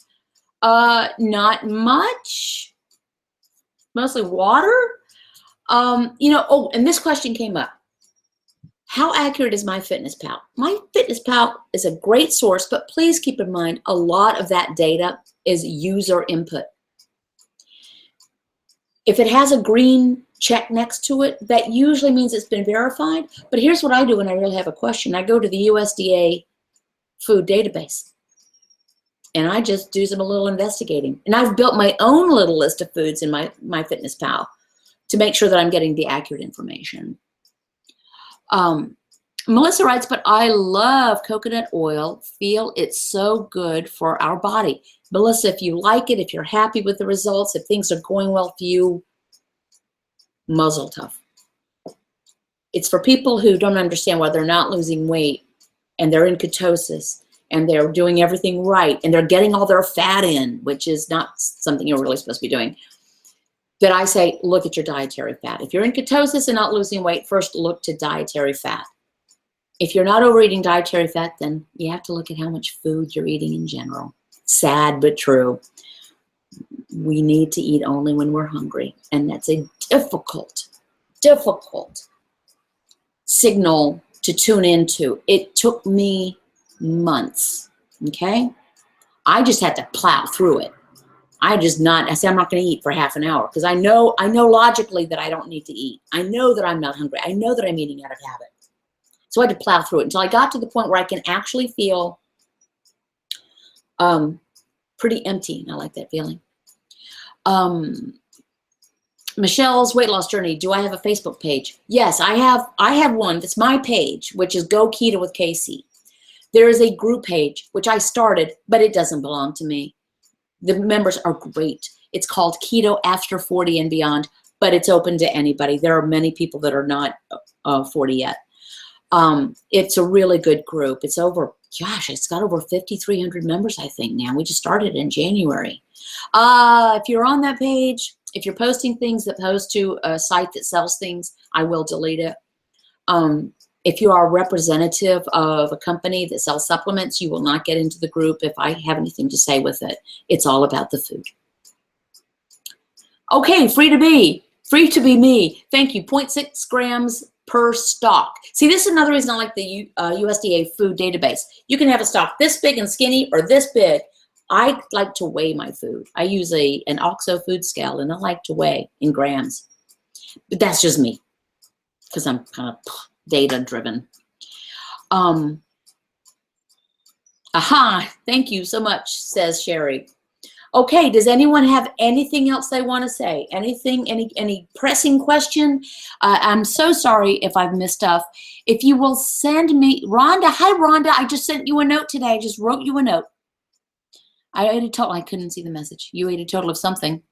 [SPEAKER 1] Not much. Mostly water. You know, oh, and this question came up. How accurate is MyFitnessPal? MyFitnessPal is a great source, but please keep in mind a lot of that data is user input. If it has a green check next to it, that usually means it's been verified. But here's what I do when I really have a question. I go to the USDA food database, and I just do some a little investigating. And I've built my own little list of foods in MyFitnessPal to make sure that I'm getting the accurate information. Melissa writes, but I love coconut oil. Feel it's so good for our body. Melissa, if you like it, if you're happy with the results, if things are going well for you, muzzle tov. It's for people who don't understand why they're not losing weight and they're in ketosis and they're doing everything right and they're getting all their fat in, which is not something you're really supposed to be doing. That I say, look at your dietary fat. If you're in ketosis and not losing weight, first look to dietary fat. If you're not overeating dietary fat, then you have to look at how much food you're eating in general. Sad but true. We need to eat only when we're hungry, and that's a difficult signal to tune into. It took me months, okay? I just had to plow through it. I said, I'm not going to eat for half an hour because I know logically that I don't need to eat. I know that I'm not hungry. I know that I'm eating out of habit. So I had to plow through it until I got to the point where I can actually feel pretty empty. And I like that feeling. Michelle's weight loss journey. Do I have a Facebook page? Yes, I have one. That's my page, which is Go Keto with Casey. There is a group page, which I started, but it doesn't belong to me. The members are great. It's called Keto After 40 and Beyond, but it's open to anybody. There are many people that are not 40 yet. It's a really good group. It's over, gosh, it's got over 5,300 members, I think now. We just started in January. If you're on that page, if you're posting things that post to a site that sells things, I will delete it. If you are a representative of a company that sells supplements, you will not get into the group if I have anything to say with it. It's all about the food. Okay, free to be me. Thank you. 0.6 grams per stock. See, this is another reason I like the USDA food database. You can have a stock this big and skinny or this big. I like to weigh my food. I use an OXO food scale, and I like to weigh in grams. But that's just me, because I'm kind of data driven. Thank you so much, says Sherry. Okay, does anyone have anything else they want to say? Anything, any pressing question? I'm so sorry if I've missed stuff. If you will send me, Rhonda, hi Rhonda, I just sent you a note today. I just wrote you a note. I ate a total, I couldn't see the message. You ate a total of something.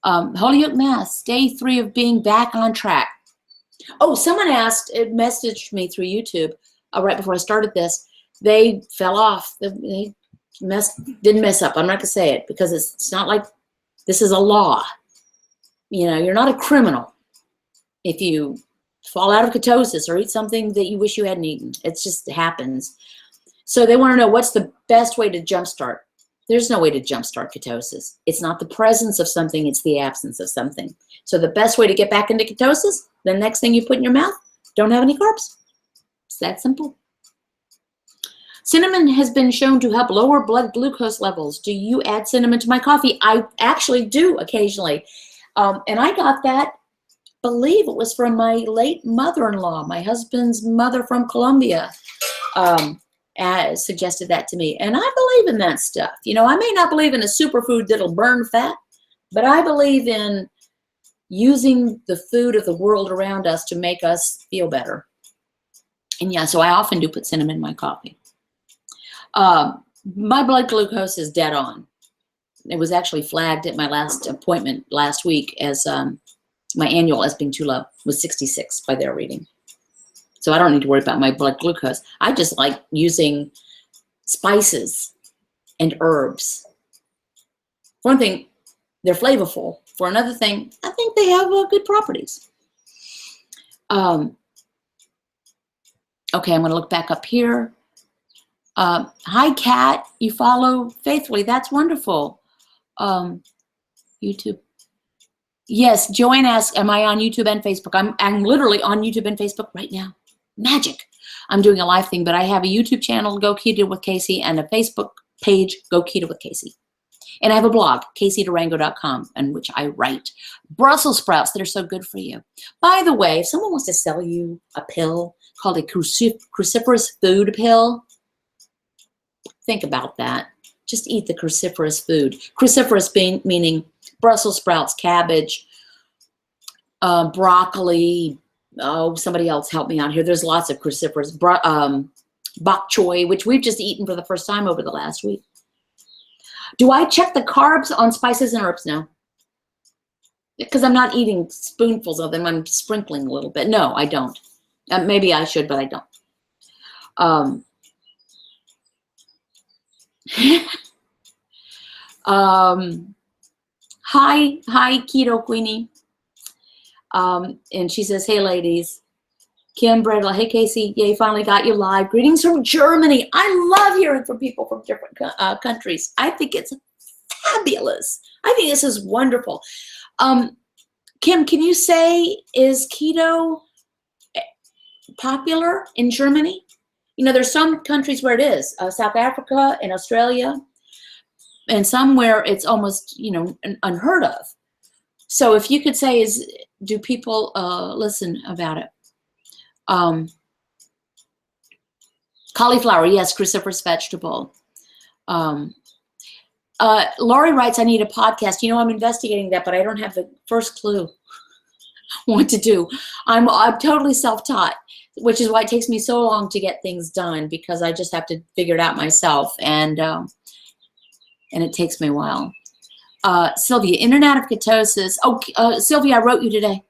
[SPEAKER 1] Holyoke, Mass, day 3 of being back on track. Oh, someone asked, it messaged me through YouTube right before I started this. They fell off. They didn't mess up. I'm not gonna say it because it's not like this is a law. You know, you're not a criminal if you fall out of ketosis or eat something that you wish you hadn't eaten. It just happens. So they want to know, what's the best way to jumpstart? There's no way to jumpstart ketosis. It's not the presence of something, it's the absence of something. So the best way to get back into ketosis, the next thing you put in your mouth, don't have any carbs. It's that simple. Cinnamon has been shown to help lower blood glucose levels. Do you add cinnamon to my coffee? I actually do occasionally. And I got that, believe it was from my late mother-in-law, my husband's mother from Colombia, suggested that to me. And I believe in that stuff. You know, I may not believe in a superfood that'll burn fat, but I believe in using the food of the world around us to make us feel better. And yeah, so I often do put cinnamon in my coffee. My blood glucose is dead on. It was actually flagged at my last appointment last week as my annual as being too low. It was 66 by their reading. So I don't need to worry about my blood glucose. I just like using spices and herbs. For one thing, they're flavorful. For another thing, I think they have good properties. Okay, I'm going to look back up here. Hi, Kat. You follow faithfully. That's wonderful. YouTube. Yes, Joanne asks, am I on YouTube and Facebook? I'm literally on YouTube and Facebook right now. Magic. I'm doing a live thing, but I have a YouTube channel, Go Keto with Casey, and a Facebook page, Go Keto with Casey. And I have a blog, CaseyDurango.com, in which I write Brussels sprouts that are so good for you. By the way, if someone wants to sell you a pill called a cruciferous food pill, think about that. Just eat the cruciferous food. Cruciferous meaning Brussels sprouts, cabbage, broccoli. Oh, somebody else help me out here. There's lots of cruciferous. Bok choy, which we've just eaten for the first time over the last week. Do I check the carbs on spices and herbs now? Because I'm not eating spoonfuls of them. I'm sprinkling a little bit. No, I don't. Maybe I should, but I don't. Hi, Keto Queenie. And she says, hey, ladies. Kim Bredla, hey, Casey. Yay, finally got you live. Greetings from Germany. I love hearing from people from different countries. I think it's fabulous. I think this is wonderful. Kim, can you say, is keto popular in Germany? You know, there's some countries where it is, South Africa and Australia, and some where it's almost, you know, unheard of. So if you could say, do people listen about it? Cauliflower, yes, cruciferous vegetable. Laurie writes, I need a podcast. You know, I'm investigating that, but I don't have the first clue what to do. I'm totally self-taught, which is why it takes me so long to get things done, because I just have to figure it out myself, and it takes me a while. Sylvia, in and out of ketosis. Oh, Sylvia, I wrote you today.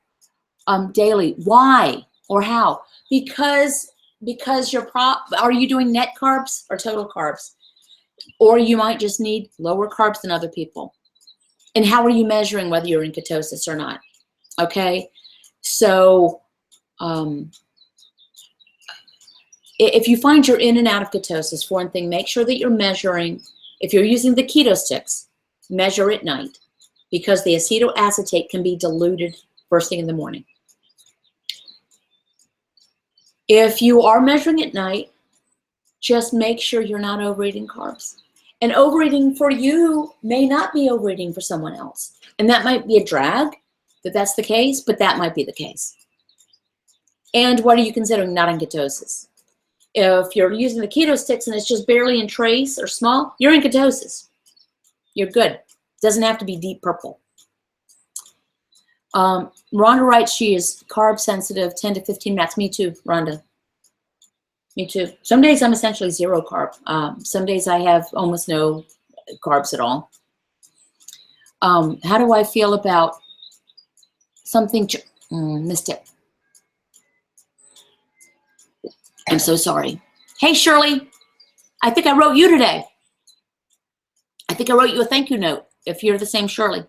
[SPEAKER 1] Daily. Why or how? Because are you doing net carbs or total carbs? Or you might just need lower carbs than other people. And how are you measuring whether you're in ketosis or not? Okay, so if you find you're in and out of ketosis, for one thing, make sure that you're measuring. If you're using the keto sticks, measure at night, because the acetoacetate can be diluted first thing in the morning. If you are measuring at night, just make sure you're not overeating carbs. And overeating for you may not be overeating for someone else. And that might be a drag that that's the case, but that might be the case. And what are you considering not in ketosis? If you're using the keto sticks and it's just barely in trace or small, you're in ketosis. You're good. It doesn't have to be deep purple. Rhonda writes she is carb sensitive, 10 to 15 minutes. Me too, Rhonda. Me too. Some days I'm essentially zero carb. Some days I have almost no carbs at all. How do I feel about something? Missed it. I'm so sorry. Hey, Shirley. I think I wrote you today. I think I wrote you a thank you note, if you're the same Shirley.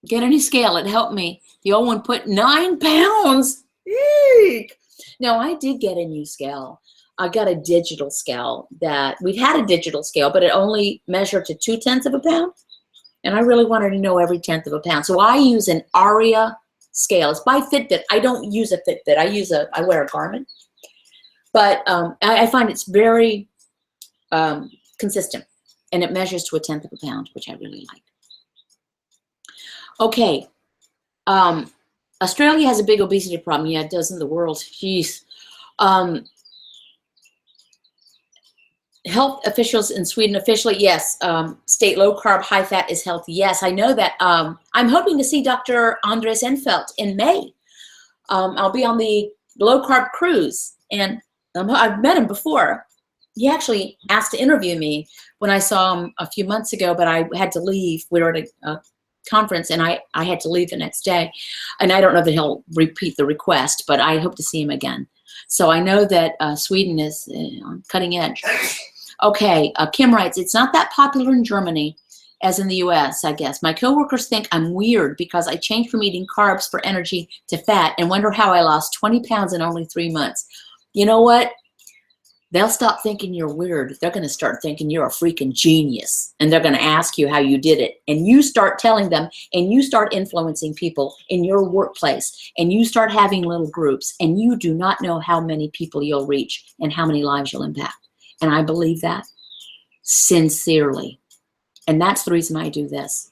[SPEAKER 1] Get a new scale. It helped me. The old one put 9 pounds. Eek. No, I did get a new scale. I got a digital scale that we've had a digital scale, but it only measured to 0.2 of a pound. And I really wanted to know every 1/10 of a pound. So I use an Aria scale. It's by Fitbit. I don't use a Fitbit. I wear a Garmin. But I find it's very consistent. And it measures to 1/10 of a pound, which I really like. Okay. Australia has a big obesity problem. Yeah, it does in the world. Jeez. Health officials in Sweden officially, yes, state low carb, high fat is healthy. Yes, I know that. I'm hoping to see Dr. Andres Enfeldt in May. I'll be on the low carb cruise, and I've met him before. He actually asked to interview me when I saw him a few months ago, but I had to leave. We were at a conference, and I had to leave the next day. And I don't know that he'll repeat the request, but I hope to see him again. So I know that Sweden is on cutting edge. Okay, Kim writes, it's not that popular in Germany as in the US, I guess. My coworkers think I'm weird because I changed from eating carbs for energy to fat and wonder how I lost 20 pounds in only 3 months. You know what? They'll stop thinking you're weird. They're going to start thinking you're a freaking genius. And they're going to ask you how you did it. And you start telling them, and you start influencing people in your workplace. And you start having little groups. And you do not know how many people you'll reach and how many lives you'll impact. And I believe that sincerely. And that's the reason I do this.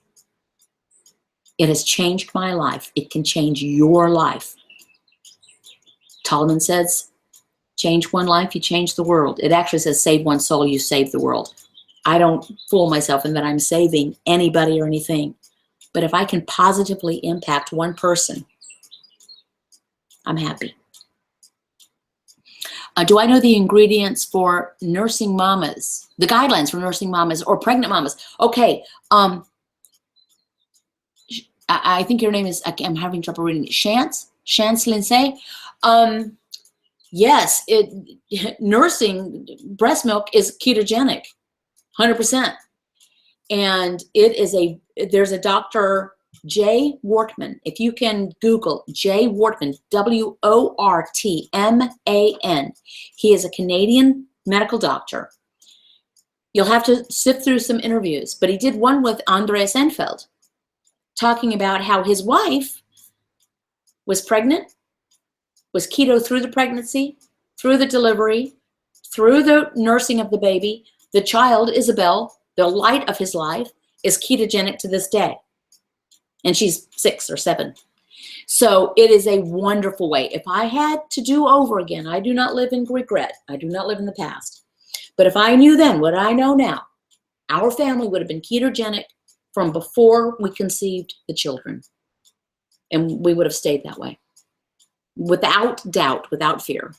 [SPEAKER 1] It has changed my life. It can change your life. Tolman says, change one life, you change the world. It actually says, save one soul, you save the world. I don't fool myself in that I'm saving anybody or anything. But if I can positively impact one person, I'm happy. Do I know the ingredients for nursing mamas, the guidelines for nursing mamas or pregnant mamas? Okay. I think your name is, I'm having trouble reading it. Chance Lindsay. Yes, nursing breast milk is ketogenic, 100%. And there's a Dr. Jay Wortman. If you can Google Jay Wortman, W-O-R-T-M-A-N. He is a Canadian medical doctor. You'll have to sift through some interviews, but he did one with Andres Enfeldt talking about how his wife was pregnant, was keto through the pregnancy, through the delivery, through the nursing of the baby. The child, Isabel, the light of his life, is ketogenic to this day. And she's 6 or 7. So it is a wonderful way. If I had to do over again, I do not live in regret. I do not live in the past. But if I knew then what I know now, our family would have been ketogenic from before we conceived the children. And we would have stayed that way. Without doubt, without fear.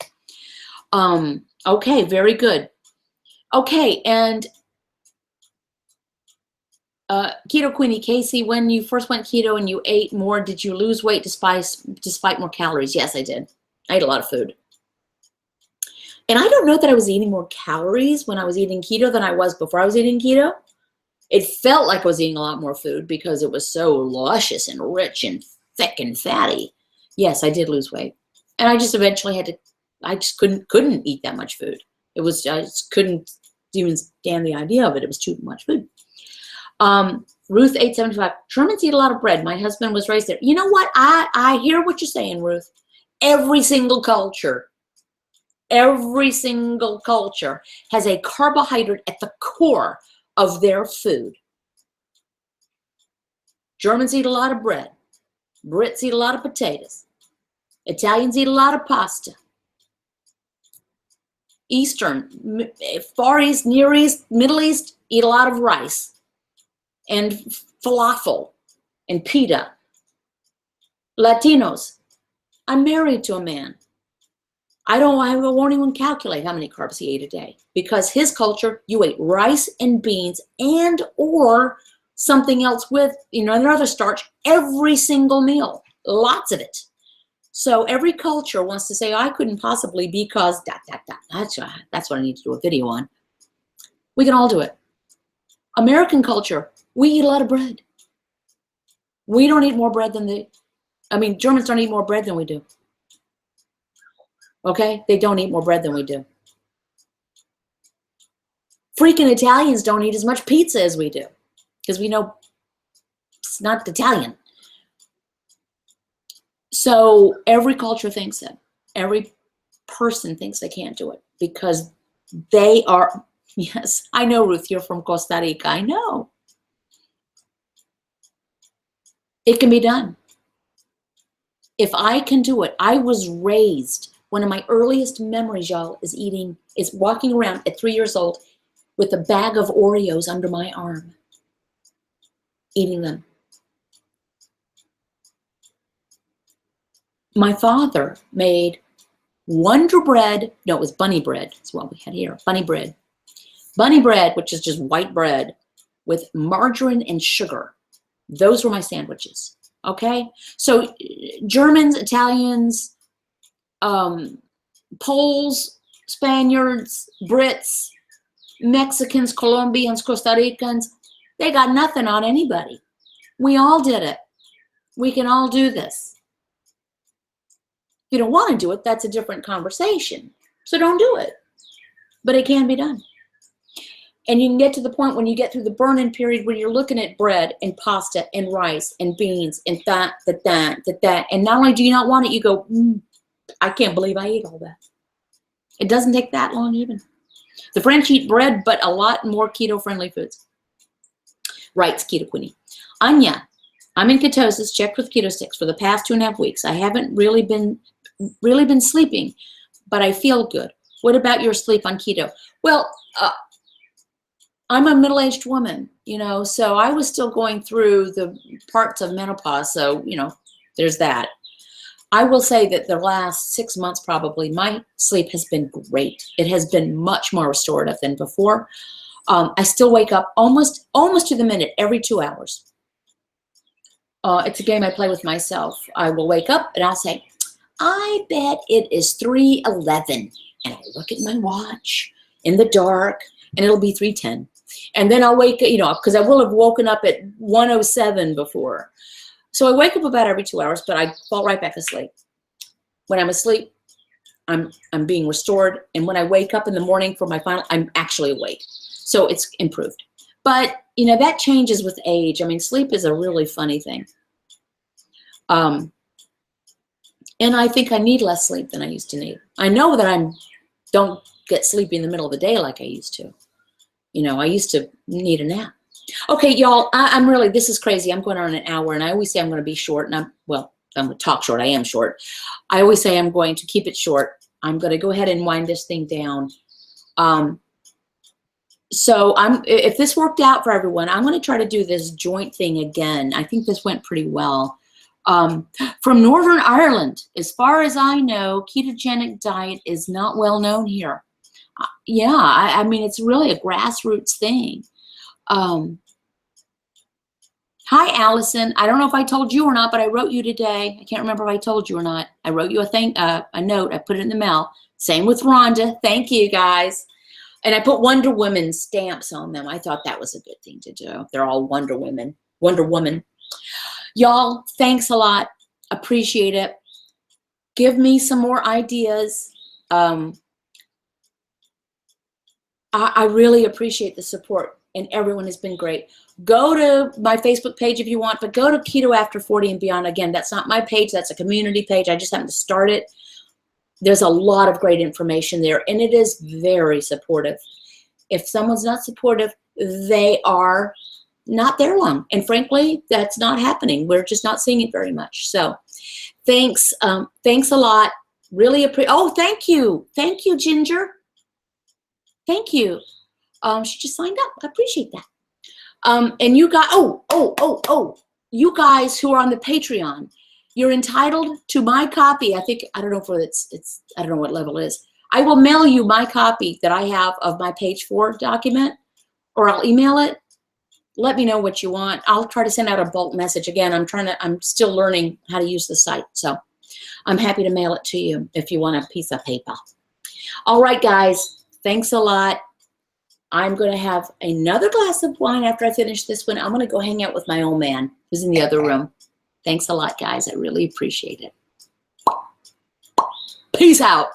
[SPEAKER 1] Okay, very good. Okay, and Keto Queenie, Casey, when you first went keto and you ate more, did you lose weight despite more calories? Yes, I did. I ate a lot of food. And I don't know that I was eating more calories when I was eating keto than I was before I was eating keto. It felt like I was eating a lot more food because it was so luscious and rich and thick and fatty. Yes, I did lose weight. And I just eventually had to, I just couldn't eat that much food. I just couldn't even stand the idea of it. It was too much food. Ruth 875, Germans eat a lot of bread. My husband was raised there. You know what? I hear what you're saying, Ruth. Every single culture has a carbohydrate at the core of their food. Germans eat a lot of bread. Brits eat a lot of potatoes. Italians eat a lot of pasta. Eastern, Far East, Near East, Middle East eat a lot of rice and falafel and pita. Latinos, I'm married to a man. I won't even calculate how many carbs he ate a day, because his culture, you ate rice and beans and or something else with, another starch every single meal, lots of it. So every culture wants to say, I couldn't possibly because that's what I need to do a video on. We can all do it. American culture, we eat a lot of bread. We don't eat more bread than Germans don't eat more bread than we do. Okay? They don't eat more bread than we do. Freaking Italians don't eat as much pizza as we do, because we know it's not Italian. So every culture thinks it. Every person thinks they can't do it because they are, yes, I know, Ruth, you're from Costa Rica. I know. It can be done. If I can do it, I was raised, one of my earliest memories, y'all, is walking around at 3 years old with a bag of Oreos under my arm, eating them. My father made Wonder Bread. No, it was Bunny Bread. That's what we had here. Bunny Bread. Bunny Bread, which is just white bread with margarine and sugar. Those were my sandwiches. Okay? So Germans, Italians, Poles, Spaniards, Brits, Mexicans, Colombians, Costa Ricans, they got nothing on anybody. We all did it. We can all do this. If you don't want to do it, that's a different conversation. So don't do it. But it can be done. And you can get to the point when you get through the burn-in period where you're looking at bread and pasta and rice and beans and that. And not only do you not want it, you go, I can't believe I ate all that. It doesn't take that long even. The French eat bread, but a lot more keto-friendly foods. Writes Keto Queenie. Anya, I'm in ketosis, checked with keto sticks for the past 2.5 weeks. I haven't really been sleeping, but I feel good. What about your sleep on keto? Well, I'm a middle-aged woman, so I was still going through the parts of menopause. So, there's that. I will say that the last 6 months, probably, my sleep has been great. It has been much more restorative than before. I still wake up almost to the minute every 2 hours. It's a game I play with myself. I will wake up and I'll say, I bet it is 3:11. And I'll look at my watch in the dark and it'll be 3:10. And then I'll wake up, because I will have woken up at 1:07 before. So I wake up about every 2 hours, but I fall right back asleep. When I'm asleep, I'm being restored. And when I wake up in the morning for my final, I'm actually awake. So it's improved. But, that changes with age. Sleep is a really funny thing. And I think I need less sleep than I used to need. I know that I don't get sleepy in the middle of the day like I used to. I used to need a nap. Okay, y'all, this is crazy. I'm going on an hour, and I always say I'm going to be short, and I'm going to talk short. I am short. I always say I'm going to keep it short. I'm going to go ahead and wind this thing down. So if this worked out for everyone, I'm going to try to do this joint thing again. I think this went pretty well. From Northern Ireland, as far as I know, ketogenic diet is not well known here. Yeah, it's really a grassroots thing. Hi, Allison. I don't know if I told you or not, but I wrote you today. I can't remember if I told you or not. I wrote you a note. I put it in the mail. Same with Rhonda. Thank you, guys. And I put Wonder Woman stamps on them. I thought that was a good thing to do. They're all Wonder Woman. Wonder Woman. Y'all, thanks a lot. Appreciate it. Give me some more ideas. I really appreciate the support, and everyone has been great. Go to my Facebook page if you want, but go to Keto After 40 and Beyond. Again, that's not my page. That's a community page. I just happened to start it. There's a lot of great information there, and it is very supportive. If someone's not supportive, they are not there long. And frankly, that's not happening. We're just not seeing it very much. So thanks. Thanks a lot. Really appreciate. Oh, thank you. Thank you, Ginger. Thank you. She just signed up. I appreciate that. And you guys, you guys who are on the Patreon, you're entitled to my copy. I don't know if I don't know what level it is. I will mail you my copy that I have of my page 4 document, or I'll email it. Let me know what you want. I'll try to send out a bulk message. Again, I'm still learning how to use the site. So I'm happy to mail it to you if you want a piece of paper. All right, guys, thanks a lot. I'm going to have another glass of wine after I finish this one. I'm going to go hang out with my old man who's in the other room. Thanks a lot, guys. I really appreciate it. Peace out.